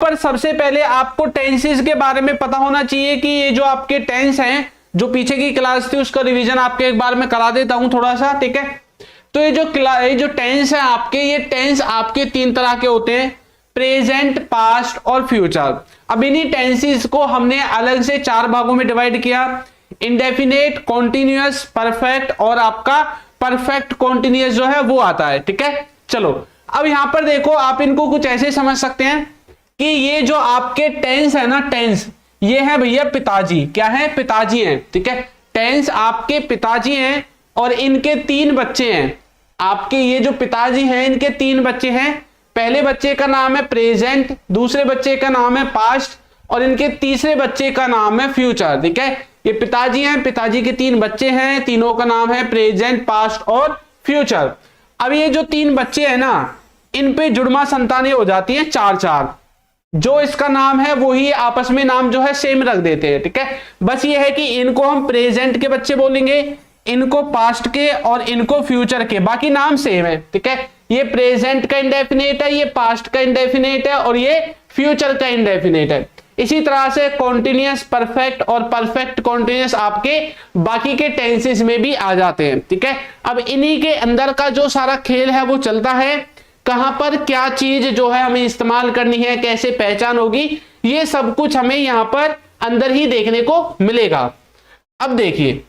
पर सबसे पहले आपको टेंसेस के बारे में पता होना चाहिए कि ये जो आपके टेंस हैं, जो पीछे की क्लास थी उसका रिवीजन आपके एक बार में करा देता हूं थोड़ा सा, ठीक है। तो ये जो टेंस है आपके, ये टेंस आपके तीन तरह के होते हैं, प्रेजेंट, पास्ट और फ्यूचर। अब इन्हीं टेंसेस को हमने अलग से चार भागों में डिवाइड किया, इंडेफिनेट, कॉन्टिन्यूअस, परफेक्ट और आपका परफेक्ट कॉन्टिन्यूअस जो है वो आता है, ठीक है। चलो अब यहां पर देखो, आप इनको कुछ ऐसे समझ सकते हैं कि ये जो आपके टेंस है ना, टेंस ये है भैया पिताजी, क्या है, पिताजी हैं, ठीक है। टेंस आपके पिताजी हैं और इनके तीन बच्चे हैं। आपके ये जो पिताजी हैं इनके तीन बच्चे हैं, पहले बच्चे का नाम है प्रेजेंट, दूसरे बच्चे का नाम है पास्ट और इनके तीसरे बच्चे का नाम है फ्यूचर, ठीक है। ये पिताजी हैं, पिताजी के तीन बच्चे हैं, तीनों का नाम है प्रेजेंट, पास्ट और फ्यूचर। अब ये जो तीन बच्चे हैं ना, इन पे जुड़वा संतानें हो जाती हैं चार चार, जो इसका नाम है वही आपस में नाम जो है सेम रख देते हैं, ठीक है। बस ये है कि इनको हम प्रेजेंट के बच्चे बोलेंगे, इनको पास्ट के और इनको फ्यूचर के, बाकी नाम सेम है, ठीक है। ये प्रेजेंट का इंडेफिनेट है, ये पास्ट का इंडेफिनेट है और ये फ्यूचर का इंडेफिनेट है। इसी तरह से कॉन्टिन्यूअस, परफेक्ट और परफेक्ट कॉन्टिन्यूअस आपके बाकी के टेंसेस में भी आ जाते हैं, ठीक है। अब इन्हीं के अंदर का जो सारा खेल है वो चलता है, कहां पर क्या चीज जो है हमें इस्तेमाल करनी है, कैसे पहचान होगी, ये सब कुछ हमें यहां पर अंदर ही देखने को मिलेगा। अब देखिए,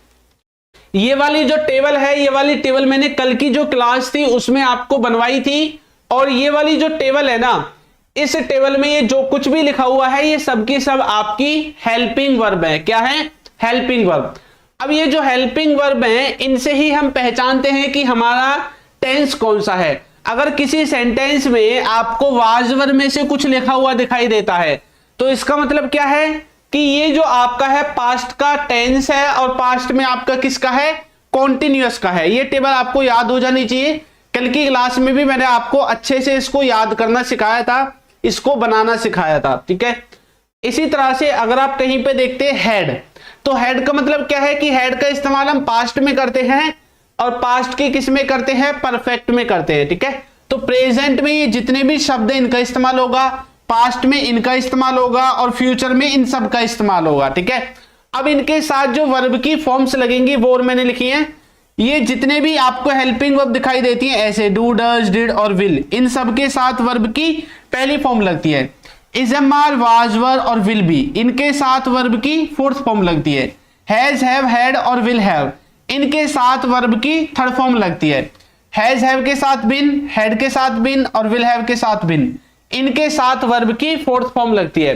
ये वाली जो टेबल है, ये वाली टेबल मैंने कल की जो क्लास थी उसमें आपको बनवाई थी, और ये वाली जो टेबल है ना, इस टेबल में ये जो कुछ भी लिखा हुआ है ये सब की सब आपकी हेल्पिंग वर्ब है। क्या है, हेल्पिंग वर्ब। अब ये जो हेल्पिंग वर्ब है, इनसे ही हम पहचानते हैं कि हमारा टेंस कौन सा है। अगर किसी सेंटेंस में आपको वाज वर्ब में से कुछ लिखा हुआ दिखाई देता है, तो इसका मतलब क्या है कि ये जो आपका है पास्ट का टेंस है, और पास्ट में आपका किसका है, कॉन्टिन्यूअस का है। ये टेबल आपको याद हो जानी चाहिए, कल की क्लास में भी मैंने आपको अच्छे से इसको याद करना सिखाया था, इसको बनाना सिखाया था, ठीक है। इसी तरह से अगर आप कहीं पे देखते हैं हेड, तो हेड का मतलब क्या है कि हेड का इस्तेमाल हम पास्ट में करते हैं और पास्ट के किस में करते हैं, परफेक्ट में करते हैं, ठीक है। तो प्रेजेंट में ये जितने भी शब्द हैं इनका इस्तेमाल होगा, पास्ट में इनका इस्तेमाल होगा और फ्यूचर में इन सब का इस्तेमाल होगा, ठीक है। अब इनके साथ जो वर्ब की फॉर्म्स लगेंगी वो और मैंने लिखी है। ये जितने भी आपको हेल्पिंग वर्ब दिखाई देती हैं ऐसे डू, डज, डिड और विल, इन सब के साथ वर्ब की पहली फॉर्म लगती है। इज, एम, आर, वाज, वर और विल बी, इनके साथ वर्ब की फोर्थ फॉर्म लगती है। हैज, हैव, हैड और विल हैव, इनके साथ वर्ब की थर्ड फॉर्म लगती है। हैज, हैव के साथ बिन, हैड के साथ बिन और विल हैव के साथ बिन, इनके साथ वर्ब की फोर्थ फॉर्म लगती है।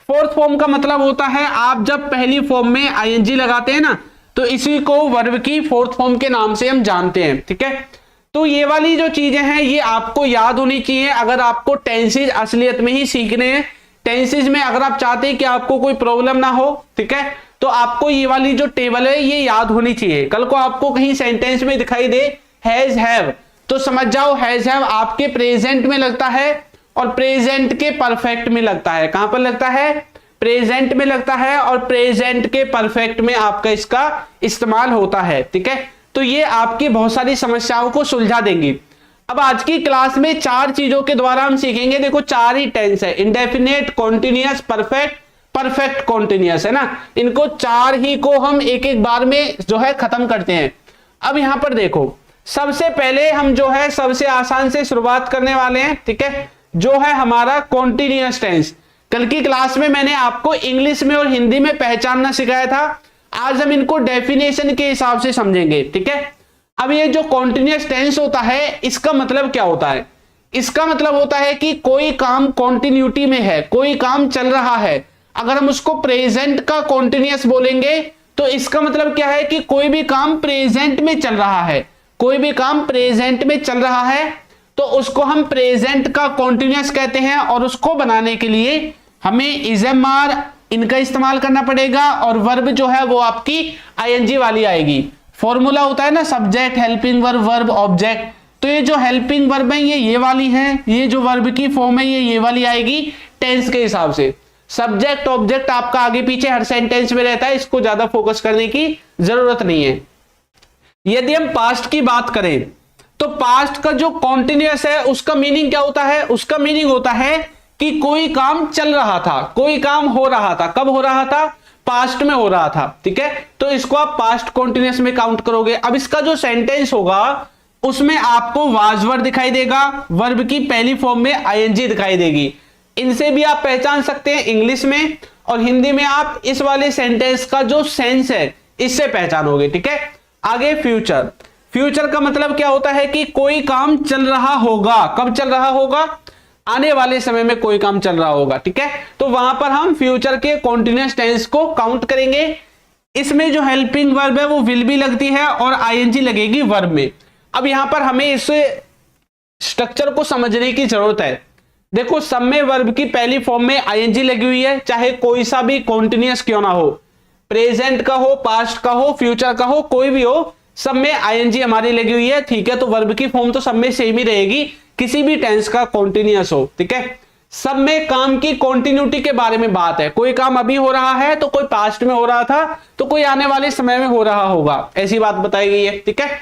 फोर्थ फॉर्म का मतलब होता है आप जब पहली फॉर्म में आईएनजी लगाते हैं ना, तो इसी को वर्ब की फोर्थ फॉर्म के नाम से हम जानते हैं, ठीक है। तो ये वाली जो चीजें हैं ये आपको याद होनी चाहिए अगर आपको टेंसेज असलियत में ही सीखने हैं। टेंसेज में अगर आप चाहते हैं कि आपको कोई प्रॉब्लम ना हो, ठीक है, तो आपको ये वाली जो टेबल है ये याद होनी चाहिए। कल को आपको कहीं सेंटेंस में दिखाई दे हैज, हैव, तो समझ जाओ हैज, हैव आपके प्रेजेंट में लगता है और प्रेजेंट के परफेक्ट में लगता है। कहां पर लगता है, प्रेजेंट में लगता है और प्रेजेंट के परफेक्ट में आपका इसका इस्तेमाल होता है, ठीक है। तो ये आपकी बहुत सारी समस्याओं को सुलझा देंगी। अब आज की क्लास में चार चीजों के द्वारा हम सीखेंगे, देखो चार ही टेंस है, indefinite, continuous, perfect, perfect continuous, है ना। इनको चार ही को हम एक एक बार में जो है खत्म करते हैं। अब यहां पर देखो, सबसे पहले हम जो है सबसे आसान से शुरुआत करने वाले हैं, ठीक है, जो है हमारा कॉन्टिन्यूअस टेंस। कल की क्लास में मैंने आपको इंग्लिश में और हिंदी में पहचानना सिखाया था, आज हम इनको डेफिनेशन के हिसाब से समझेंगे, ठीक है। अब ये जो कॉन्टिन्यूअस टेंस होता है इसका मतलब क्या होता है, इसका मतलब होता है कि कोई काम कॉन्टिन्यूटी में है, कोई काम चल रहा है। अगर हम उसको प्रेजेंट का कॉन्टिन्यूअस बोलेंगे तो इसका मतलब क्या है कि कोई भी काम प्रेजेंट में चल रहा है, कोई भी काम प्रेजेंट में चल रहा है तो उसको हम प्रेजेंट का कॉन्टिन्यूअस कहते हैं। और उसको बनाने के लिए हमें इज, एम, आर इनका इस्तेमाल करना पड़ेगा और वर्ब जो है वो आपकी आईएनजी वाली आएगी। फॉर्मूला होता है ना, subject, helping verb, verb, object. तो ये जो हेल्पिंग वर्ब है ये वाली है, ये जो वर्ब की फॉर्म है ये वाली आएगी टेंस के हिसाब से। सब्जेक्ट ऑब्जेक्ट आपका आगे पीछे हर सेंटेंस में रहता है, इसको ज्यादा फोकस करने की जरूरत नहीं है। यदि हम पास्ट की बात करें तो पास्ट का जो कॉन्टिन्यूअस है उसका मीनिंग क्या होता है, उसका मीनिंग होता है कि कोई काम चल रहा था, कोई काम हो रहा था। कब हो रहा था? पास्ट में हो रहा था, ठीक है। तो इसको आप पास्ट कॉन्टिन्यूअस में काउंट करोगे। अब इसका जो सेंटेंस होगा उसमें आपको वाज वर्ब दिखाई देगा, वर्ब की पहली फॉर्म में आईएनजी दिखाई देगी। इनसे भी आप पहचान सकते हैं इंग्लिश में, और हिंदी में आप इस वाले सेंटेंस का जो सेंस है इससे पहचानोगे, ठीक है। आगे फ्यूचर। फ्यूचर का मतलब क्या होता है कि कोई काम चल रहा होगा। कब चल रहा होगा? आने वाले समय में कोई काम चल रहा होगा, ठीक है। तो वहां पर हम फ्यूचर के कॉन्टिन्यूअस टेंस को काउंट करेंगे। इसमें जो हेल्पिंग वर्ब है वो विल भी लगती है और आईएनजी लगेगी वर्ब में। अब यहां पर हमें इस स्ट्रक्चर को समझने की जरूरत है। देखो, सब में वर्ब की पहली फॉर्म में आईएनजी लगी हुई है, चाहे कोई सा भी कॉन्टिन्यूअस क्यों ना हो, प्रेजेंट का हो, पास्ट का हो, फ्यूचर का हो, कोई भी हो, सब में आईएनजी हमारी लगी हुई है, ठीक है। तो वर्ब की फॉर्म तो सब में सेम ही रहेगी, किसी भी टेंस का कॉन्टिन्यूअस हो, ठीक है। सब में काम की कॉन्टिन्यूटी के बारे में बात है। कोई काम अभी हो रहा है तो कोई पास्ट में हो रहा था, तो कोई आने वाले समय में हो रहा होगा, ऐसी बात बताई गई है, ठीक है।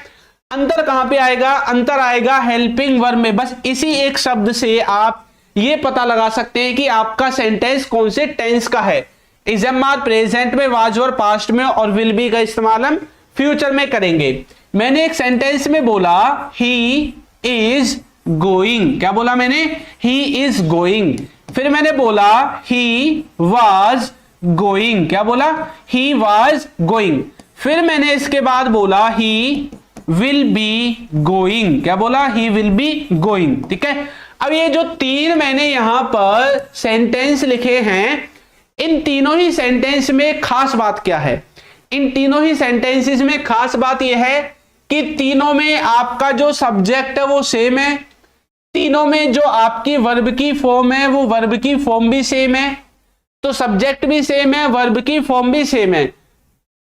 अंतर कहां पे आएगा? अंतर आएगा हेल्पिंग वर्ब में। बस इसी एक शब्द से आप ये पता लगा सकते हैं कि आपका सेंटेंस कौन से टेंस का है। इजमार प्रेजेंट में, वाज वर्ब पास्ट में, और विल बी का इस्तेमाल हम फ्यूचर में करेंगे। मैंने एक सेंटेंस में बोला ही इज गोइंग। क्या बोला मैंने? He is going. फिर मैंने बोला ही वाज गोइंग। क्या बोला? He was going. फिर मैंने इसके बाद बोला ही विल बी गोइंग। क्या बोला? ही विल बी गोइंग, ठीक है। अब ये जो तीन मैंने यहां पर सेंटेंस लिखे हैं, इन तीनों ही सेंटेंस में खास बात क्या है? इन तीनों ही सेंटेंसेस में खास बात यह है कि तीनों में आपका जो सब्जेक्ट है वो सेम है, तीनों में जो आपकी वर्ब की फॉर्म है वो वर्ब की फॉर्म भी सेम है, तो सब्जेक्ट भी सेम है, वर्ब की फॉर्म भी सेम है,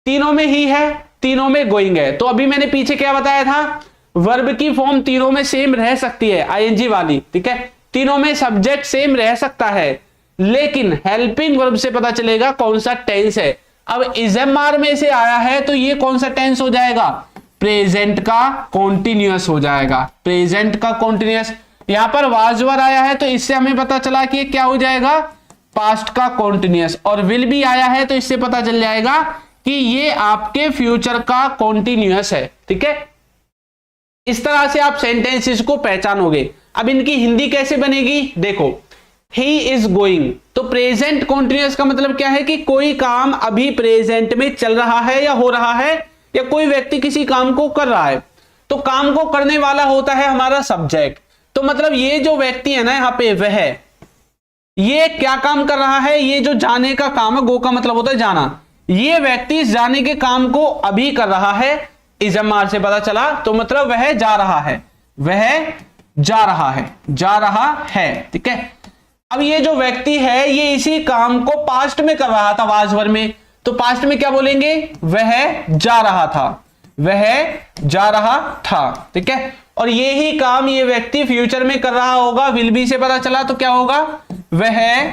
तीनों में ही है, तीनों में गोइंग है। तो अभी मैंने पीछे क्या बताया था? वर्ब की फॉर्म तीनों में सेम रह सकती है, आईएनजी वाली, ठीक है। तीनों में सब्जेक्ट सेम रह सकता है, लेकिन हेल्पिंग वर्ब से पता चलेगा कौन सा टेंस है। अब इजमार में से आया है तो ये कौन सा टेंस हो जाएगा? प्रेजेंट का कॉन्टिन्यूअस हो जाएगा, प्रेजेंट का कॉन्टिन्यूअस। यहां पर वाज वर्ब आया है तो इससे हमें पता चला कि क्या हो जाएगा? पास्ट का कॉन्टिन्यूअस। और विल भी आया है तो इससे पता चल जाएगा कि ये आपके फ्यूचर का कॉन्टिन्यूअस है, ठीक है। इस तरह से आप सेंटेंसेस को पहचानोगे। अब इनकी हिंदी कैसे बनेगी? देखो, ही इज गोइंग, तो प्रेजेंट कॉन्टिन्यूअस का मतलब क्या है कि कोई काम अभी प्रेजेंट में चल रहा है या हो रहा है, या कोई व्यक्ति किसी काम को कर रहा है, तो काम को करने वाला होता है हमारा सब्जेक्ट। तो मतलब ये जो व्यक्ति है ना यहाँ पे, वह ये क्या काम कर रहा है? ये जो जाने का काम है, गो का मतलब होता है जाना, ये व्यक्ति इस जाने के काम को अभी कर रहा है, इजमार से पता चला, तो मतलब वह जा रहा है, वह जा रहा है, जा रहा है, ठीक है। अब ये जो व्यक्ति है ये इसी काम को पास्ट में कर रहा था, वाज वर्ब में, तो पास्ट में क्या बोलेंगे? वह जा रहा था, वह जा रहा था, ठीक है। और ये ही काम ये व्यक्ति फ्यूचर में कर रहा होगा, विल बी से पता चला, तो क्या होगा? वह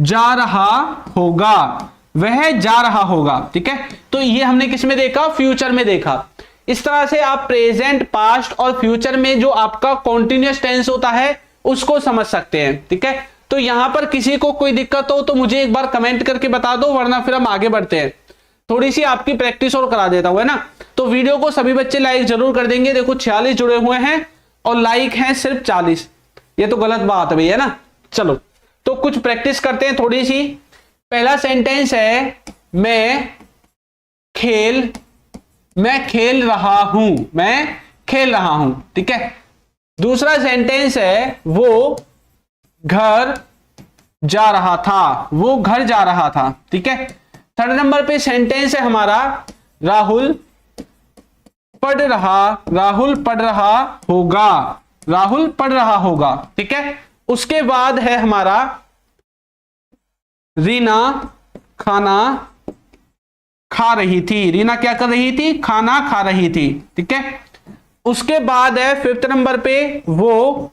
जा रहा होगा, वह जा रहा होगा, ठीक है। तो ये हमने किस में देखा? फ्यूचर में देखा। इस तरह से आप प्रेजेंट, पास्ट और फ्यूचर में जो आपका कॉन्टिन्यूअस टेंस होता है उसको समझ सकते हैं, ठीक है। तो यहां पर किसी को कोई दिक्कत हो तो मुझे एक बार कमेंट करके बता दो, वरना फिर हम आगे बढ़ते हैं। थोड़ी सी आपकी प्रैक्टिस और करा देता हूं, है ना। तो वीडियो को सभी बच्चे लाइक जरूर कर देंगे। देखो 46 जुड़े हुए हैं और लाइक हैं सिर्फ 40, ये तो गलत बात है भैया ना। चलो तो कुछ प्रैक्टिस करते हैं थोड़ी सी। पहला सेंटेंस है मैं खेल रहा हूं, मैं खेल रहा हूं, ठीक है। दूसरा सेंटेंस है वो घर जा रहा था, वो घर जा रहा था, ठीक है। थर्ड नंबर पे सेंटेंस है हमारा राहुल पढ़ रहा होगा, राहुल पढ़ रहा होगा, ठीक है। उसके बाद है हमारा रीना खाना खा रही थी, रीना क्या कर रही थी? खाना खा रही थी, ठीक है। उसके बाद है फिफ्थ नंबर पे वो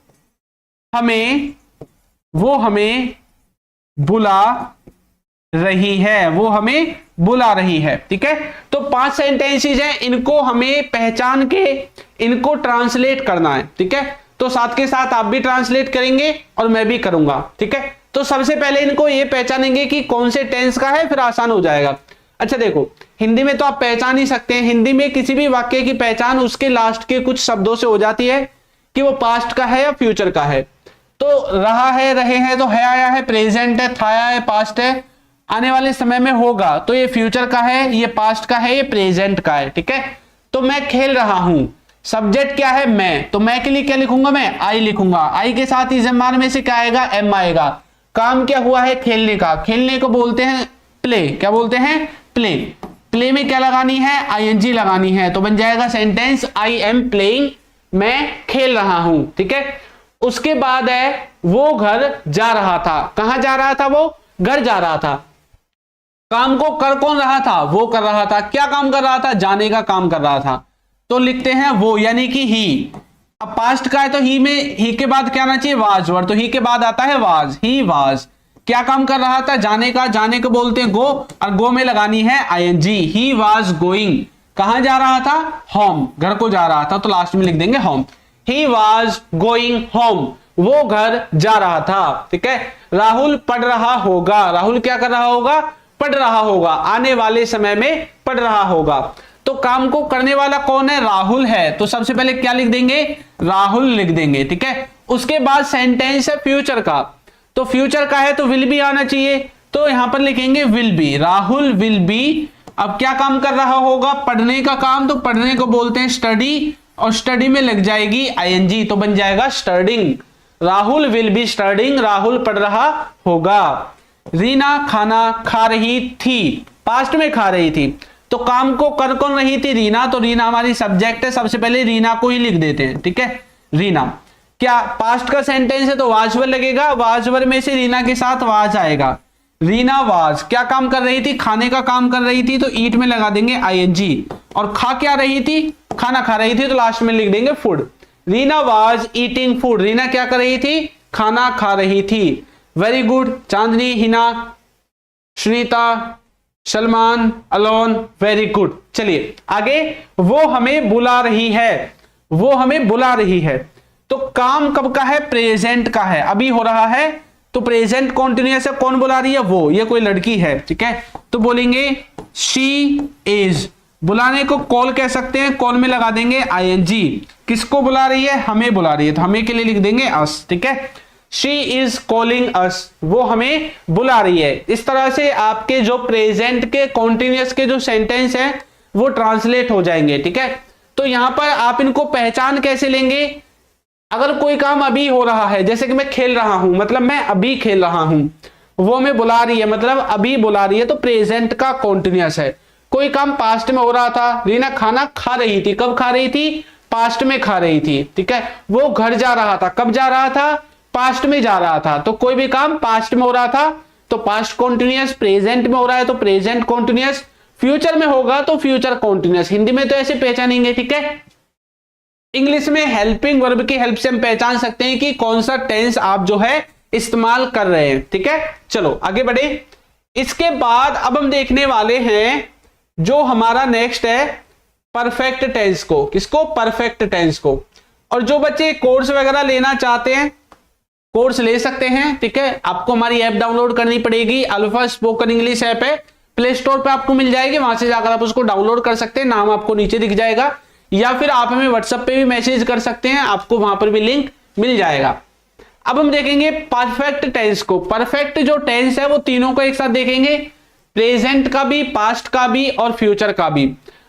हमें बुला रही है, वो हमें बुला रही है, ठीक है। तो 5 सेंटेंसेस हैं, इनको हमें पहचान के इनको ट्रांसलेट करना है, ठीक है। तो साथ के साथ आप भी ट्रांसलेट करेंगे और मैं भी करूंगा, ठीक है। तो सबसे पहले इनको ये पहचानेंगे कि कौन से टेंस का है, फिर आसान हो जाएगा। अच्छा देखो, हिंदी में तो आप पहचान ही सकते हैं, हिंदी में किसी भी वाक्य की पहचान उसके लास्ट के कुछ शब्दों से हो जाती है कि वो पास्ट का है या फ्यूचर का है। तो रहा है, रहे हैं तो है आया है, प्रेजेंट है, था आया है, पास्ट है, आने वाले समय में होगा तो ये फ्यूचर का है, ये पास्ट का है, ये प्रेजेंट का है, ठीक है। तो मैं खेल रहा हूं, सब्जेक्ट क्या है मैं, तो मैं के लिए क्या लिखूंगा, मैं आई लिखूंगा, आई के साथ इस जमाने में से क्या आएगा, एम आएगा। काम क्या हुआ है, खेलने का, खेलने को बोलते हैं प्ले, क्या बोलते हैं, प्ले। प्ले में क्या लगानी है, आईएनजी लगानी है, तो बन जाएगा सेंटेंस आई एम प्लेइंग, मैं खेल रहा हूं, ठीक है। उसके बाद है वो घर जा रहा था, कहां जा रहा था, वो घर जा रहा था। काम को कर कौन रहा था, वो कर रहा था। क्या काम कर रहा था, जाने का काम कर रहा था, तो लिखते हैं वो, यानी कि ही। अब पास्ट का है तो ही में ही के बाद क्या आना चाहिए, वाज वर्ड, तो ही के बाद आता है वाज, ही वाज। क्या काम कर रहा था, जाने का, जाने को बोलते हैं गो, और गो में लगानी है आईएनजी। ही वाज गोइंग, कहां जा रहा था, होम, घर को जा रहा था, तो लास्ट में लिख देंगे home. He was going home, वो घर जा रहा था, ठीक है। राहुल पढ़ रहा होगा, राहुल क्या कर रहा होगा, पढ़ रहा होगा, आने वाले समय में पढ़ रहा होगा। तो काम को करने वाला कौन है, राहुल है, तो सबसे पहले क्या लिख देंगे, राहुल लिख देंगे, ठीक है। उसके बाद सेंटेंस है फ्यूचर का, तो फ्यूचर का है तो विल बी आना चाहिए, तो यहां पर लिखेंगे will be, Rahul will be. अब क्या काम कर रहा होगा, पढ़ने का काम, तो पढ़ने को बोलते हैं स्टडी, और स्टडी में लग जाएगी आईएनजी, तो बन जाएगा studying. Rahul will be studying, Rahul पढ़ रहा होगा। रीना खाना खा रही थी, पास्ट में खा रही थी, तो काम को कर कौन रही थी, रीना, तो रीना हमारी सब्जेक्ट है, सबसे पहले रीना को ही लिख देते हैं, ठीक है। रीना क्या पास्ट का सेंटेंस है तो वाज वर्ड लगेगा, वाज वर्ड में से रीना के साथ वाज आएगा। रीना वाज क्या काम कर रही थी, खाने का काम कर रही थी, तो ईट में लगा देंगे आईएनजी। और खा क्या रही थी, खाना खा रही थी, तो लास्ट में लिख देंगे food. Reena was eating food, Reena क्या कर रही थी, खाना खा रही थी। वेरी गुड, चांदनी, हिना, श्रीता, सलमान, अलोन, वेरी गुड। चलिए आगे, वो हमें बुला रही है, वो हमें बुला रही है, तो काम कब का है, प्रेजेंट का है, अभी हो रहा है, तो प्रेजेंट कॉन्टिन्यूअस है, कौन बुला रही है, वो, ये कोई लड़की है, ठीक है। तो बोलेंगे शी इज, बुलाने को कॉल कह सकते हैं, कॉल में लगा देंगे आईएनजी। किसको बुला रही है, हमें बुला रही है, तो हमें के लिए लिख देंगे अस, ठीक है। शी इज कॉलिंग अस, वो हमें बुला रही है। इस तरह से आपके जो प्रेजेंट के कॉन्टिन्यूअस के जो सेंटेंस है वो ट्रांसलेट हो जाएंगे, ठीक है। तो यहां पर आप इनको पहचान कैसे लेंगे, अगर कोई काम अभी हो रहा है, जैसे कि मैं खेल रहा हूं, मतलब मैं अभी खेल रहा हूं, वो मैं बुला रही है, मतलब अभी बुला रही है, तो प्रेजेंट का कॉन्टिन्यूअस है। कोई काम पास्ट में हो रहा था, रीना खाना खा रही थी, कब खा रही थी, पास्ट में खा रही थी, ठीक है। वो घर जा रहा था, कब जा रहा था, पास्ट में जा रहा था, तो कोई भी काम पास्ट में हो रहा था तो पास्ट कॉन्टिन्यूअस, प्रेजेंट में हो रहा है तो प्रेजेंट कॉन्टिन्यूअस, फ्यूचर में होगा तो फ्यूचर कॉन्टिन्यूअस। हिंदी में तो ऐसे पहचानेंगे, ठीक है। इंग्लिश में हेल्पिंग वर्ब की हेल्प से हम पहचान सकते हैं कि कौन सा टेंस आप जो है इस्तेमाल कर रहे हैं, ठीक है। चलो आगे बढ़े। इसके बाद अब हम देखने वाले हैं जो हमारा नेक्स्ट है परफेक्ट टेंस को। किसको, परफेक्ट टेंस को। और जो बच्चे कोर्स वगैरह लेना चाहते हैं कोर्स ले सकते हैं, ठीक है। आपको हमारी ऐप डाउनलोड करनी पड़ेगी, अल्फा स्पोकन इंग्लिश ऐप है, प्ले स्टोर पे आपको मिल जाएगी, वहां से जाकर आप उसको डाउनलोड कर सकते हैं, नाम आपको नीचे दिख जाएगा, या फिर आप हमें व्हाट्सएप पे भी मैसेज कर सकते हैं, आपको वहां पर भी लिंक मिल जाएगा। अब हम देखेंगे परफेक्ट टेंस को। परफेक्ट जो टेंस है वो तीनों को एक साथ देखेंगे, प्रेजेंट का भी, पास्ट का भी और फ्यूचर का भी।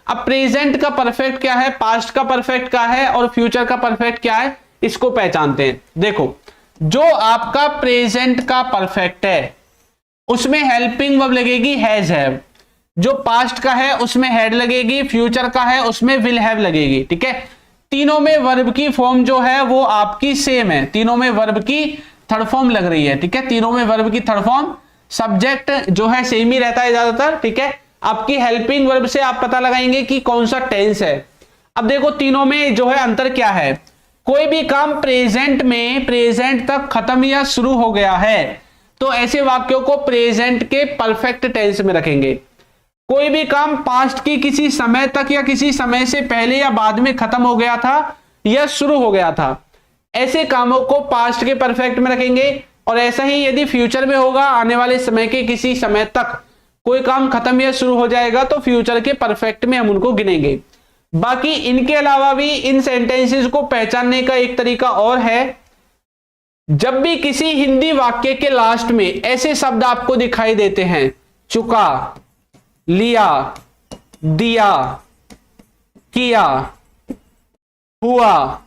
अब प्रेजेंट का परफेक्ट क्या है, पास्ट का परफेक्ट क्या है और फ्यूचर का परफेक्ट क्या है, इसको पहचानते हैं। देखो, जो आपका प्रेजेंट का परफेक्ट है उसमें हेल्पिंग वर्ब लगेगी हैज हैव, जो पास्ट का है उसमें हैड लगेगी, फ्यूचर का है उसमें विल हैव लगेगी, ठीक है। तीनों में वर्ब की फॉर्म जो है वो आपकी सेम है, तीनों में वर्ब की थर्ड फॉर्म लग रही है, ठीक है। तीनों में वर्ब की थर्ड फॉर्म, सब्जेक्ट जो है सेम ही रहता है ज्यादातर, ठीक है। आपकी हेल्पिंग वर्ब से आप पता लगाएंगे कि कौन सा टेंस है। अब देखो तीनों में जो है अंतर क्या है, कोई भी काम प्रेजेंट में प्रेजेंट तक खत्म या शुरू हो गया है तो ऐसे वाक्यों को प्रेजेंट के परफेक्ट टेंस में रखेंगे। कोई भी काम पास्ट की किसी समय तक या किसी समय से पहले या बाद में खत्म हो गया था या शुरू हो गया था, ऐसे कामों को पास्ट के परफेक्ट में रखेंगे। और ऐसा ही यदि फ्यूचर में होगा, आने वाले समय के किसी समय तक कोई काम खत्म या शुरू हो जाएगा तो फ्यूचर के परफेक्ट में हम उनको गिनेंगे। बाकी इनके अलावा भी इन सेंटेंसेस को पहचानने का एक तरीका और है। जब भी किसी हिंदी वाक्य के लास्ट में ऐसे शब्द आपको दिखाई देते हैं, चुका, लिया, दिया, किया, हुआ,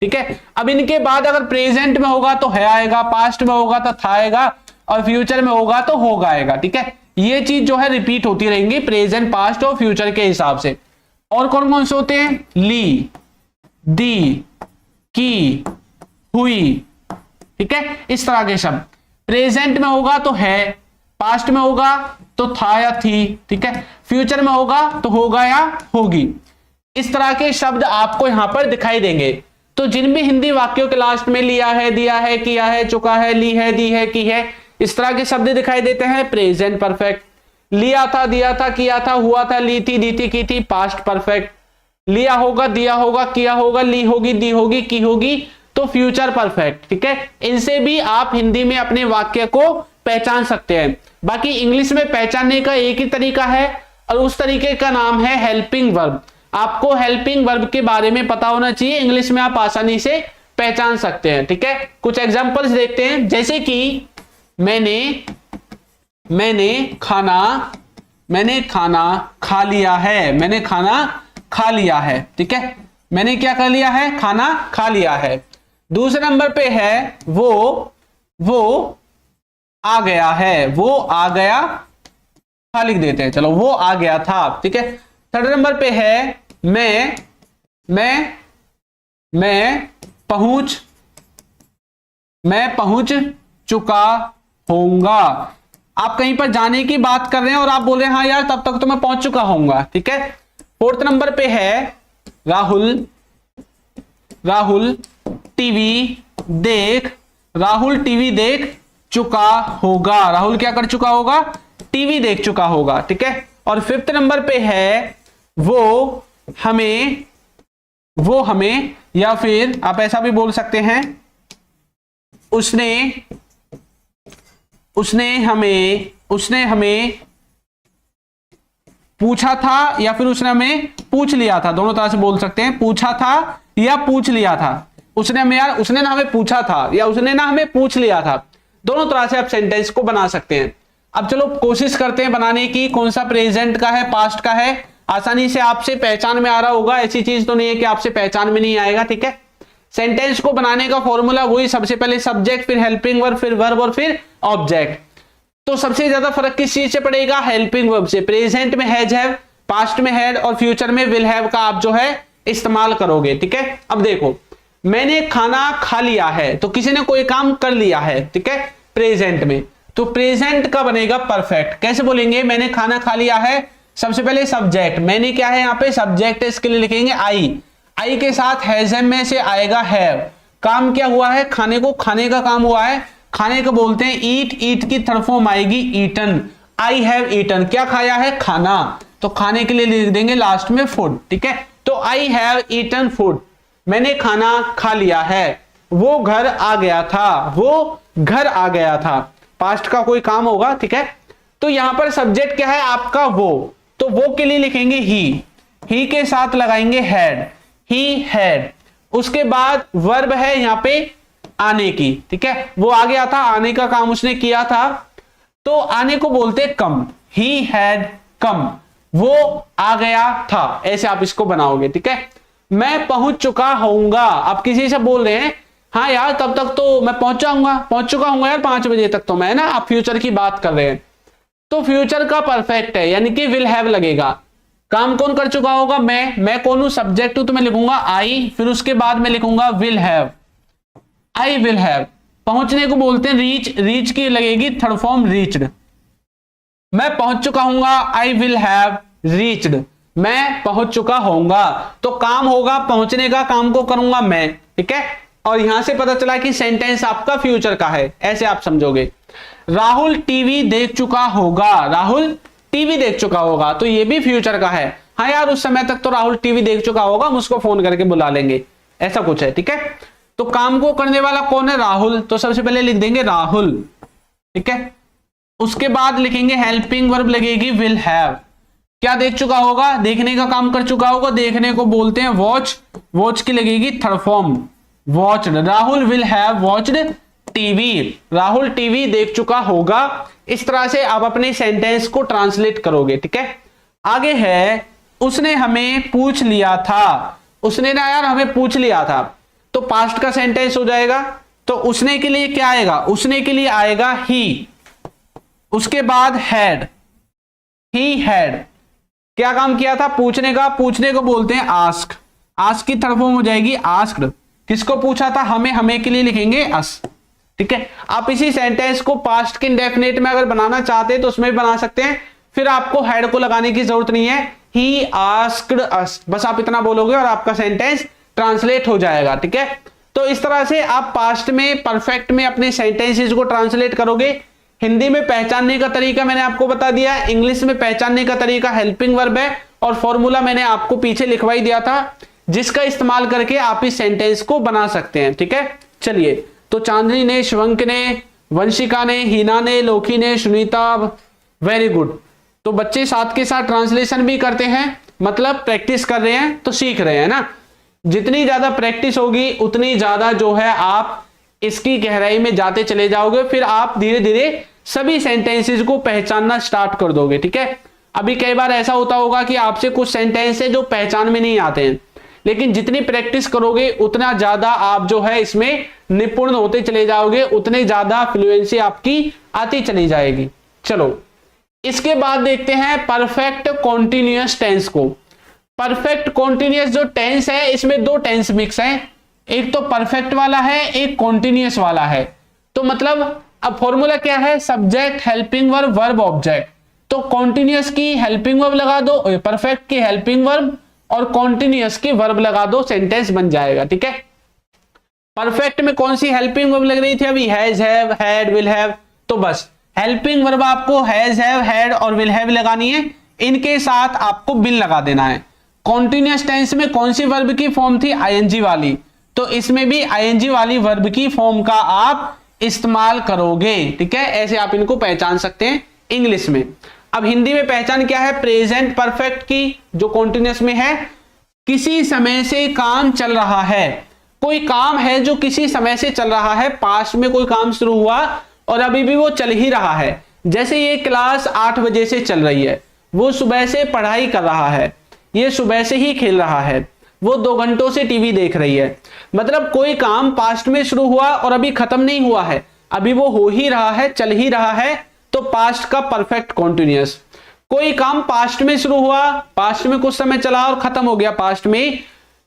ठीक है। अब इनके बाद अगर प्रेजेंट में होगा तो है आएगा, पास्ट में होगा तो था आएगा, और फ्यूचर में होगा तो होगा आएगा, ठीक है। ये चीज जो है रिपीट होती रहेंगी प्रेजेंट, पास्ट और फ्यूचर के हिसाब से। और कौन कौन से होते हैं? ली, दी, की, हुई, ठीक है। इस तरह के शब्द प्रेजेंट में होगा तो है, पास्ट में होगा तो था या थी, ठीक है, फ्यूचर में होगा तो होगा या होगी। इस तरह के शब्द आपको यहां पर दिखाई देंगे। तो जिन भी हिंदी वाक्यों के लास्ट में लिया है, दिया है, किया है, चुका है, ली है, दी है, की है, इस तरह के शब्द दिखाई देते हैं प्रेजेंट परफेक्ट। लिया था, दिया था, किया था, हुआ था, ली थी, दी थी, की थी, पास्ट परफेक्ट। लिया होगा, दिया होगा, किया होगा, ली होगी, दी होगी, की होगी, तो फ्यूचर परफेक्ट, ठीक है। इनसे भी आप हिंदी में अपने वाक्य को पहचान सकते हैं। बाकी इंग्लिश में पहचानने का एक ही तरीका है और उस तरीके का नाम है हेल्पिंग वर्ब। आपको हेल्पिंग वर्ब के बारे में पता होना चाहिए, इंग्लिश में आप आसानी से पहचान सकते हैं, ठीक है। कुछ एग्जांपल्स देखते हैं, जैसे कि मैंने खाना खा लिया है, मैंने खाना खा लिया है, ठीक है। मैंने क्या कर लिया है? खाना खा लिया है। दूसरे नंबर पे है वो आ गया है, वो आ गया था लिख देते हैं, चलो वो आ गया था, ठीक है। थर्ड नंबर पे है मैं पहुंच चुका होऊंगा। आप कहीं पर जाने की बात कर रहे हैं और आप बोल रहे हैं हाँ यार तब तक तो मैं पहुंच चुका होऊंगा, ठीक है। फोर्थ नंबर पे है राहुल टीवी देख चुका होगा। राहुल क्या कर चुका होगा? टीवी देख चुका होगा, ठीक है। और फिफ्थ नंबर पे है वो हमें या फिर आप ऐसा भी बोल सकते हैं उसने हमें पूछा था या फिर उसने हमें पूछ लिया था, दोनों तरह से बोल सकते हैं, पूछा था या पूछ लिया था। उसने ना हमें पूछा था या उसने ना हमें पूछ लिया था, दोनों तरह से आप सेंटेंस को बना सकते हैं। अब चलो कोशिश करते हैं बनाने की, कौन सा प्रेजेंट का है, पास्ट का है, आसानी से आपसे पहचान में आ रहा होगा। ऐसी चीज तो नहीं है कि आपसे पहचान में नहीं आएगा, ठीक है। सेंटेंस को बनाने का फॉर्मूला वही, सबसे पहले सब्जेक्ट, फिर हेल्पिंग वर्ब, फिर वर्ब और फिर ऑब्जेक्ट। तो सबसे ज्यादा फर्क किस चीज से पड़ेगा? हेल्पिंग वर्ब से। प्रेजेंट में हैज हैव, पास्ट में हैड और फ्यूचर में विल हैव का आप जो है इस्तेमाल करोगे, ठीक है। अब देखो, मैंने खाना खा लिया है, तो किसी ने कोई काम कर लिया है, ठीक है, प्रेजेंट में। तो प्रेजेंट का बनेगा परफेक्ट। कैसे बोलेंगे? मैंने खाना खा लिया है, सबसे पहले सब्जेक्ट, मैंने क्या है यहाँ पे सब्जेक्ट है, इसके लिए लिखेंगे आई के साथ हैज में से आएगा हैव। काम क्या हुआ है? खाने का काम हुआ है, खाने को बोलते हैं ईट की थर्ड फॉर्म आएगी ईटन। आई हैव ईटन, क्या खाया है? खाना, तो खाने के लिए लिख देंगे लास्ट में फूड, ठीक है। तो आई हैव ईटन फूड, मैंने खाना खा लिया है। वो घर आ गया था, पास्ट का कोई काम होगा, ठीक है। तो यहां पर सब्जेक्ट क्या है आपका? वो, तो वो के लिए लिखेंगे ही के साथ लगाएंगे हैड, ही हैड। उसके बाद वर्ब है यहां पे आने की, ठीक है, वो आ गया था, आने का काम उसने किया था, तो आने को बोलते कम, ही हैड कम, वो आ गया था, ऐसे आप इसको बनाओगे, ठीक है। मैं पहुंच चुका होऊंगा, आप किसी से बोल रहे हैं हाँ यार तब तक तो मैं पहुंच चुका हूंगा यार 5 बजे तक तो मैं, ना आप फ्यूचर की बात कर रहे हैं, तो फ्यूचर का परफेक्ट है, यानी कि विल हैव लगेगा। काम कौन कर चुका होगा? मैं कौन हूं? सब्जेक्ट हूं, तो मैं लिखूंगा आई, फिर उसके बाद मैं लिखूंगा will have, I will have. पहुंचने को बोलते हैं रीच की लगेगी थर्ड फॉर्म रीच्ड। मैं पहुंच चुका हूंगा, आई विल हैव रीच्ड, मैं पहुंच चुका होऊंगा। तो काम होगा पहुंचने का, काम को करूंगा मैं, ठीक है। और यहां से पता चला कि सेंटेंस आपका फ्यूचर का है, ऐसे आप समझोगे। राहुल टीवी देख चुका होगा, तो ये भी फ्यूचर का है। हाँ यार उस समय तक तो राहुल टीवी देख चुका होगा, हम उसको फोन करके बुला लेंगे, ऐसा कुछ है, ठीक है। तो काम को करने वाला कौन है? राहुल। तो सबसे पहले लिख देंगे राहुल, ठीक है। उसके बाद लिखेंगे हेल्पिंग वर्ब लगेगी विल हैव। क्या देख चुका होगा? देखने का काम कर चुका होगा। देखने को बोलते हैं वॉच। वॉच की लगेगी third form watched. Rahul will have watched TV. Rahul TV देख चुका होगा। इस तरह से आप अपने सेंटेंस को ट्रांसलेट करोगे, ठीक है। आगे है उसने हमें पूछ लिया था। उसने ना यार हमें पूछ लिया था, तो पास्ट का सेंटेंस हो जाएगा। तो उसने के लिए क्या आएगा? उसने के लिए आएगा ही। उसके बाद हैड, ही हैड। क्या काम किया था? पूछने का। पूछने को बोलते हैं आस्क। आस्क की थर्ड फॉर्म हो जाएगी आस्क्ड। किसको पूछा था? हमें। हमें के लिए लिखेंगे अस, ठीक है। आप इसी सेंटेंस को पास्ट के इंडेफिनिट में अगर बनाना चाहते हैं तो उसमें भी बना सकते हैं। फिर आपको हैड को लगाने की जरूरत नहीं है। ही आस्क्ड अस, बस आप इतना बोलोगे और आपका सेंटेंस ट्रांसलेट हो जाएगा, ठीक है। तो इस तरह से आप पास्ट में, परफेक्ट में अपने सेंटेंसेस को ट्रांसलेट करोगे। हिंदी में पहचानने का तरीका मैंने आपको बता दिया। इंग्लिश में पहचानने का तरीका हेल्पिंग वर्ब है और फॉर्मूला मैंने आपको पीछे लिखवाई दिया था, जिसका इस्तेमाल करके आप इस सेंटेंस को बना सकते हैं, ठीक है। चलिए, तो चांदनी ने, शिवंक ने, वंशिका ने, हीना ने, लोकी ने, सुनीता, वेरी गुड। तो बच्चे साथ के साथ ट्रांसलेशन भी करते हैं, मतलब प्रैक्टिस कर रहे हैं तो सीख रहे हैं ना। जितनी ज्यादा प्रैक्टिस होगी उतनी ज्यादा जो है आप इसकी गहराई में जाते चले जाओगे। फिर आप धीरे धीरे सभी सेंटेंसेस को पहचानना स्टार्ट कर दोगे, ठीक है। अभी कई बार ऐसा होता होगा कि आपसे कुछ सेंटेंस है जो पहचान में नहीं आते हैं, लेकिन जितनी प्रैक्टिस करोगे उतना ज्यादा आप जो है इसमें निपुण होते चले जाओगे, उतने ज्यादा फ्लुएंसी आपकी आती चली जाएगी। चलो, इसके बाद देखते हैं परफेक्ट कॉन्टिन्यूअस टेंस को। परफेक्ट कॉन्टिन्यूअस जो टेंस है, इसमें दो टेंस मिक्स है। एक तो परफेक्ट वाला है, एक कॉन्टिन्यूअस वाला है। तो मतलब अब फॉर्मूला क्या है? Subject, helping verb, verb, object. तो कॉन्टिन्यूअस की हेल्पिंग वर्ब लगा दो, परफेक्ट की हेल्पिंग वर्ब और कॉन्टिन्यूअस की वर्ब लगा दो, सेंटेंस बन जाएगा, ठीक है। परफेक्ट में कौन सी हेल्पिंग वर्ब लग रही थी अभी? Has, have, had, will have. तो बस हेल्पिंग वर्ब आपको हैज, हैव, हैड और विल हैव लगानी है। इनके साथ आपको विल लगा देना है। कॉन्टिन्यूअस टेंस में कौन सी वर्ब की फॉर्म थी? आईएनजी वाली। तो इसमें भी आईएनजी वाली वर्ब की फॉर्म का आप इस्तेमाल करोगे, ठीक है। ऐसे आप इनको पहचान सकते हैं इंग्लिश में। अब हिंदी में पहचान क्या है प्रेजेंट परफेक्ट की, जो कॉन्टिन्यूअस में है? किसी समय से काम चल रहा है। कोई काम है जो किसी समय से चल रहा है, पास्ट में कोई काम शुरू हुआ और अभी भी वो चल ही रहा है। जैसे ये क्लास 8 बजे से चल रही है, वो सुबह से पढ़ाई कर रहा है, ये सुबह से ही खेल रहा है, वो 2 घंटों से टीवी देख रही है। मतलब कोई काम पास्ट में शुरू हुआ और अभी खत्म नहीं हुआ है, अभी वो हो ही रहा है, चल ही रहा है, तो पास्ट का परफेक्ट कॉन्टिन्यूअस। कोई काम पास्ट में शुरू हुआ, पास्ट में कुछ समय चला और खत्म हो गया पास्ट में,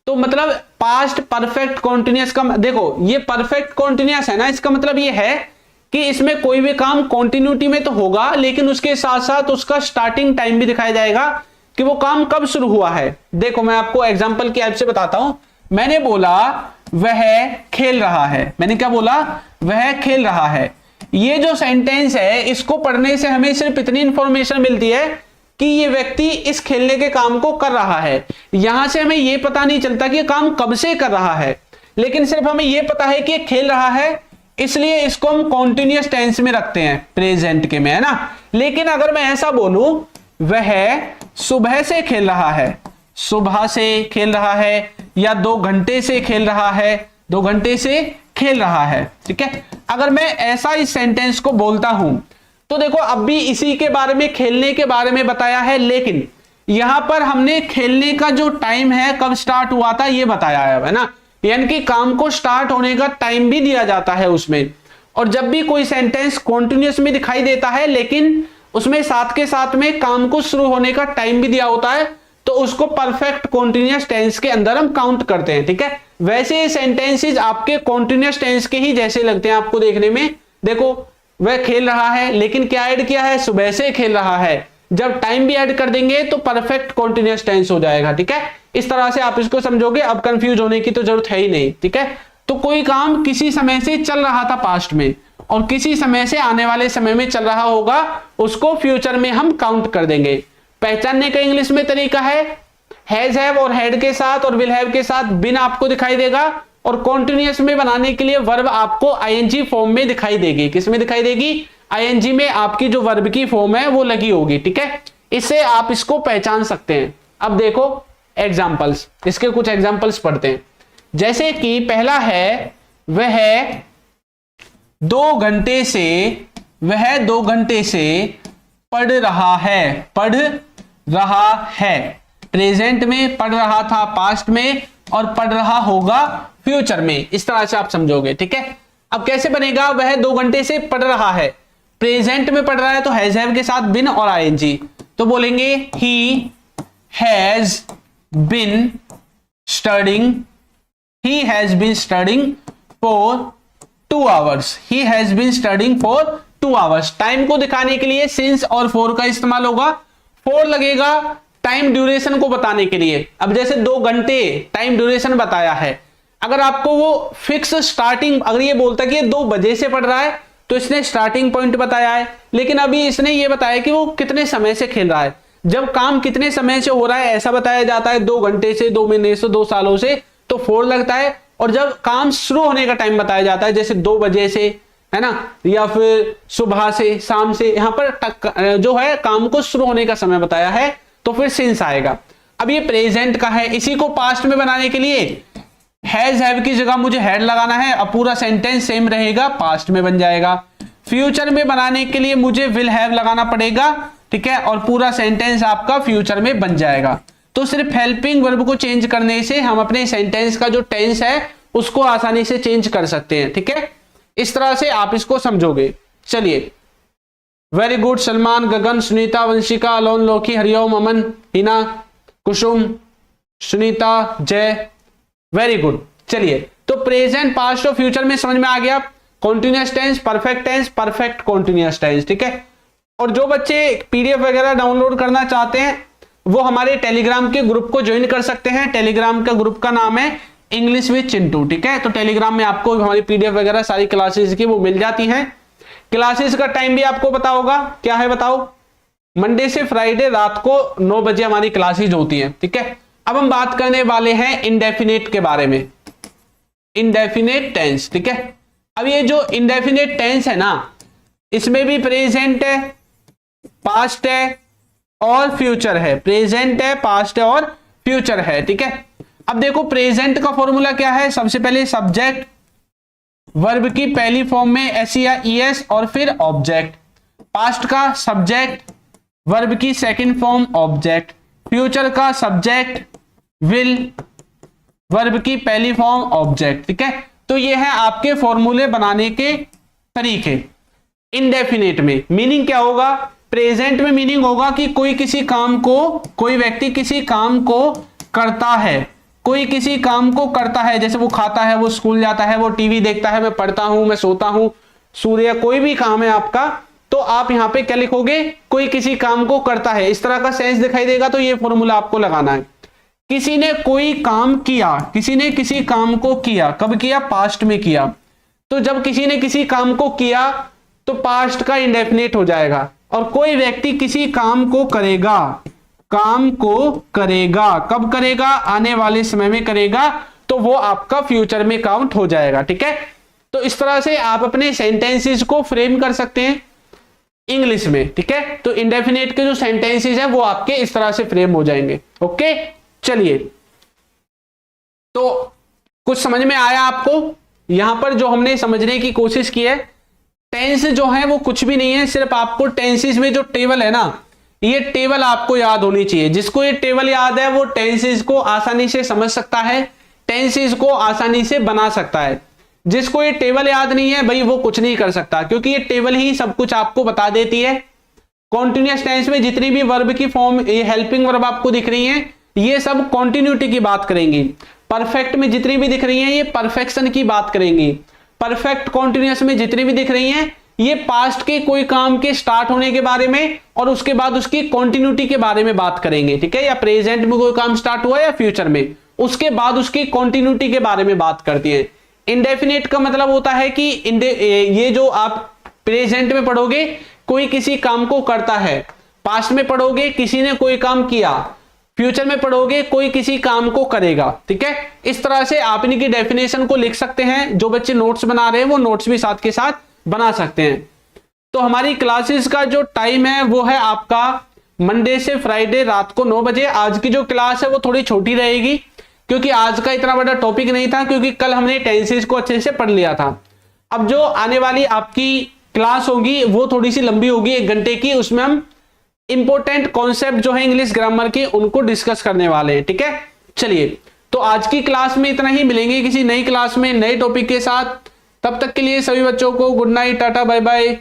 तो मतलब पास्ट परफेक्ट कॉन्टिन्यूअस का, देखो ये परफेक्ट कॉन्टिन्यूअस है ना, इसका मतलब ये है कि इसमें कोई भी काम कॉन्टिन्यूटी में तो होगा, लेकिन उसके साथ साथ उसका स्टार्टिंग टाइम भी दिखाया जाएगा कि वो काम कब शुरू हुआ है। देखो मैं आपको एग्जांपल की हेल्प से बताता हूं। मैंने बोला वह खेल रहा है, मैंने क्या बोला? वह खेल रहा है। ये जो सेंटेंस है, इसको पढ़ने से हमें सिर्फ इतनी इंफॉर्मेशन मिलती है कि ये व्यक्ति इस खेलने के काम को कर रहा है। यहां से हमें यह पता नहीं चलता कि ये काम कब से कर रहा है, लेकिन सिर्फ हमें यह पता है कि ये खेल रहा है, इसलिए इसको हम कॉन्टिन्यूअस टेंस में रखते हैं, प्रेजेंट के में, है ना। लेकिन अगर मैं ऐसा बोलूं वह सुबह से खेल रहा है, सुबह से खेल रहा है, या 2 घंटे से खेल रहा है, 2 घंटे से खेल रहा है, ठीक है। अगर मैं ऐसा इस सेंटेंस को बोलता हूं तो देखो अब भी इसी के बारे में, खेलने के बारे में बताया है, लेकिन यहां पर हमने खेलने का जो टाइम है, कब स्टार्ट हुआ था, ये बताया है ना। यानी कि काम को स्टार्ट होने का टाइम भी दिया जाता है उसमें। और जब भी कोई सेंटेंस कॉन्टिन्यूअस में दिखाई देता है लेकिन उसमें साथ के साथ में काम को शुरू होने का टाइम भी दिया होता है, तो उसको परफेक्ट कॉन्टिन्यूअस टेंस के अंदर हम काउंट करते हैं, ठीक है। वैसे ये सेंटेंसेस आपके कॉन्टिन्यूअस टेंस के ही जैसे लगते हैं आपको देखने में। देखो वह खेल रहा है, लेकिन क्या ऐड किया है? सुबह से खेल रहा है। जब टाइम भी ऐड कर देंगे तो परफेक्ट कॉन्टिन्यूअस टेंस हो जाएगा, ठीक है। इस तरह से आप इसको समझोगे, अब कंफ्यूज होने की तो जरूरत है ही नहीं, ठीक है। तो कोई काम किसी समय से चल रहा था पास्ट में और किसी समय से आने वाले समय में चल रहा होगा, उसको फ्यूचर में हम काउंट कर देंगे। पहचानने का इंग्लिश में तरीका है हैज, हैव और हैड के साथ और विल हैव के साथ बिन आपको दिखाई देगा, और कॉन्टिन्यूअस में बनाने के लिए वर्ब आपको आईएनजी फॉर्म में दिखाई देगी। किस में दिखाई देगी? आईएनजी में आपकी जो वर्ब की फॉर्म है वो लगी होगी। ठीक है, इससे आप इसको पहचान सकते हैं। अब देखो एग्जाम्पल्स, इसके कुछ एग्जाम्पल्स पढ़ते हैं। जैसे कि पहला है वह 2 घंटे से पढ़ रहा है। प्रेजेंट में पढ़ रहा था पास्ट में, और पढ़ रहा होगा फ्यूचर में। इस तरह से आप समझोगे। ठीक है, अब कैसे बनेगा? वह 2 घंटे से पढ़ रहा है, प्रेजेंट में पढ़ रहा है तो हैज हैव के साथ बिन और आईएनजी, तो बोलेंगे he has been studying for 2 hours. He has been studying for 2 hours. Time को दिखाने के लिए सिंस और फॉर का इस्तेमाल होगा। फॉर लगेगा टाइम ड्यूरेशन को बताने के लिए। अब जैसे 2 घंटे टाइम ड्यूरेशन बताया है, अगर आपको वो फिक्स स्टार्टिंग, अगर ये बोलता कि ये 2 बजे से पढ़ रहा है तो इसने स्टार्टिंग पॉइंट बताया है, लेकिन अभी इसने ये बताया कि वो कितने समय से खेल रहा है। जब काम कितने समय से हो रहा है ऐसा बताया जाता है, 2 घंटे से, 2 महीने से, 2 सालों से, तो 4 लगता है। और जब काम शुरू होने का टाइम बताया जाता है, जैसे 2 बजे से, है ना, या फिर सुबह से, शाम से, यहां पर जो है काम को शुरू होने का समय बताया है, तो फिर सिंस आएगा। अब ये प्रेजेंट का है, इसी को पास्ट में बनाने के लिए हैज हैव की जगह मुझे हैड लगाना है, अब पूरा सेंटेंस सेम रहेगा, पास्ट में बन जाएगा। फ्यूचर में बनाने के लिए मुझे विल हैव लगाना पड़ेगा। ठीक है, और पूरा सेंटेंस आपका फ्यूचर में बन जाएगा। तो सिर्फ हेल्पिंग वर्ब को चेंज करने से हम अपने सेंटेंस का जो टेंस है उसको आसानी से चेंज कर सकते हैं। ठीक है, इस तरह से आप इसको समझोगे। चलिए, वेरी गुड सलमान, गगन, सुनीता, वंशिका, अलोन, लोकी, हरिओम, अमन, हिना, कुसुम, सुनीता, जय, वेरी गुड। चलिए, तो प्रेजेंट, पास्ट और फ्यूचर में समझ में आ गया। Continuous tense, perfect continuous tense. ठीक है, और जो बच्चे पीडीएफ वगैरह डाउनलोड करना चाहते हैं वो हमारे टेलीग्राम के ग्रुप को ज्वाइन कर सकते हैं। टेलीग्राम का ग्रुप का नाम है इंग्लिश विद चिंटू। ठीक है, तो टेलीग्राम में आपको हमारी पीडीएफ वगैरह सारी क्लासेस की वो मिल जाती हैं। क्लासेस का टाइम भी आपको पता होगा, क्या है बताओ? मंडे से फ्राइडे रात को 9 बजे हमारी क्लासेस होती हैं। ठीक है, अब हम बात करने वाले हैं इंडेफिनेट के बारे में, इंडेफिनेट टेंस। ठीक है, अब ये जो इंडेफिनेट टेंस है ना, इसमें भी प्रेजेंट है, पास्ट है और फ्यूचर है। प्रेजेंट है, पास्ट है और फ्यूचर है। ठीक है, अब देखो प्रेजेंट का फॉर्मूला क्या है? सबसे पहले सब्जेक्ट वर्ब की पहली फॉर्म में एस या ईएस और फिर ऑब्जेक्ट। पास्ट का सब्जेक्ट वर्ब की सेकंड फॉर्म ऑब्जेक्ट। फ्यूचर का सब्जेक्ट विल वर्ब की पहली फॉर्म ऑब्जेक्ट। ठीक है, तो ये है आपके फॉर्मूले बनाने के तरीके। इंडेफिनेट में मीनिंग क्या होगा? प्रेजेंट में मीनिंग होगा कि कोई किसी काम को, कोई व्यक्ति किसी काम को करता है, कोई किसी काम को करता है, जैसे वो खाता है, वो स्कूल जाता है, वो टीवी देखता है, मैं पढ़ता हूं, मैं सोता हूं, सूर्य, कोई भी काम है आपका, तो आप यहां पे क्या लिखोगे? कोई किसी काम को करता है। इस तरह का सेंस दिखाई देगा, तो ये फॉर्मूला आपको लगाना है। किसी ने कोई काम किया, किसी ने किसी काम को किया, कब किया? पास्ट में किया। तो जब किसी ने किसी काम को किया तो पास्ट का इंडेफिनेट हो जाएगा। और कोई व्यक्ति किसी काम को करेगा, काम को करेगा, कब करेगा? आने वाले समय में करेगा, तो वो आपका फ्यूचर में काउंट हो जाएगा। ठीक है, तो इस तरह से आप अपने सेंटेंसेस को फ्रेम कर सकते हैं इंग्लिश में। ठीक है, तो इंडेफिनेट के जो सेंटेंसेस हैं वो आपके इस तरह से फ्रेम हो जाएंगे। ओके, चलिए, तो कुछ समझ में आया आपको? यहां पर जो हमने समझने की कोशिश की है, टेंस जो है वो कुछ भी नहीं है, सिर्फ आपको टेंसेस में जो टेबल है ना, ये टेबल आपको याद होनी चाहिए। जिसको ये टेबल याद है वो टेंसेस को आसानी से समझ सकता है, टेंसेस को आसानी से बना सकता है। जिसको ये टेबल याद नहीं है भाई, वो कुछ नहीं कर सकता, क्योंकि ये टेबल ही सब कुछ आपको बता देती है। कॉन्टिन्यूअस टेंस में जितनी भी वर्ब की फॉर्म, ये हेल्पिंग वर्ब आपको दिख रही है, ये सब कॉन्टिन्यूटी की बात करेंगी। परफेक्ट में जितनी भी दिख रही है, ये परफेक्शन की बात करेंगी। परफेक्ट कॉन्टिन्यूअस में जितनी भी दिख रही हैं, ये पास्ट के कोई काम के स्टार्ट होने के बारे में और उसके बाद उसकी कॉन्टिन्यूटी के बारे में बात करेंगे। ठीक है, या प्रेजेंट में कोई काम स्टार्ट हुआ या फ्यूचर में, उसके बाद उसकी कॉन्टिन्यूटी के बारे में बात करती है। इंडेफिनेट का मतलब होता है कि ये जो आप प्रेजेंट में पढ़ोगे कोई किसी काम को करता है, पास्ट में पढ़ोगे किसी ने कोई काम किया, फ्यूचर में पढ़ोगे, कोई किसी काम को करेगा। ठीक है, इस तरह से आप इनकी डेफिनेशन को लिख सकते हैं। जो बच्चे नोट्स बना रहे हैं वो नोट्स भी साथ के साथ बना सकते हैं। तो हमारी क्लासेस का जो टाइम है वो है आपका मंडे से फ्राइडे रात को 9 बजे। आज की जो क्लास है वो थोड़ी छोटी रहेगी क्योंकि आज का इतना बड़ा टॉपिक नहीं था, क्योंकि कल हमने टेंसेस को अच्छे से पढ़ लिया था। अब जो आने वाली आपकी क्लास होगी वो थोड़ी सी लंबी होगी, 1 घंटे की। उसमें हम इंपॉर्टेंट कॉन्सेप्ट जो है इंग्लिश ग्रामर के उनको डिस्कस करने वाले हैं। ठीक है, चलिए तो आज की क्लास में इतना ही। मिलेंगे किसी नई क्लास में नए टॉपिक के साथ। तब तक के लिए सभी बच्चों को good night, tata, bye bye.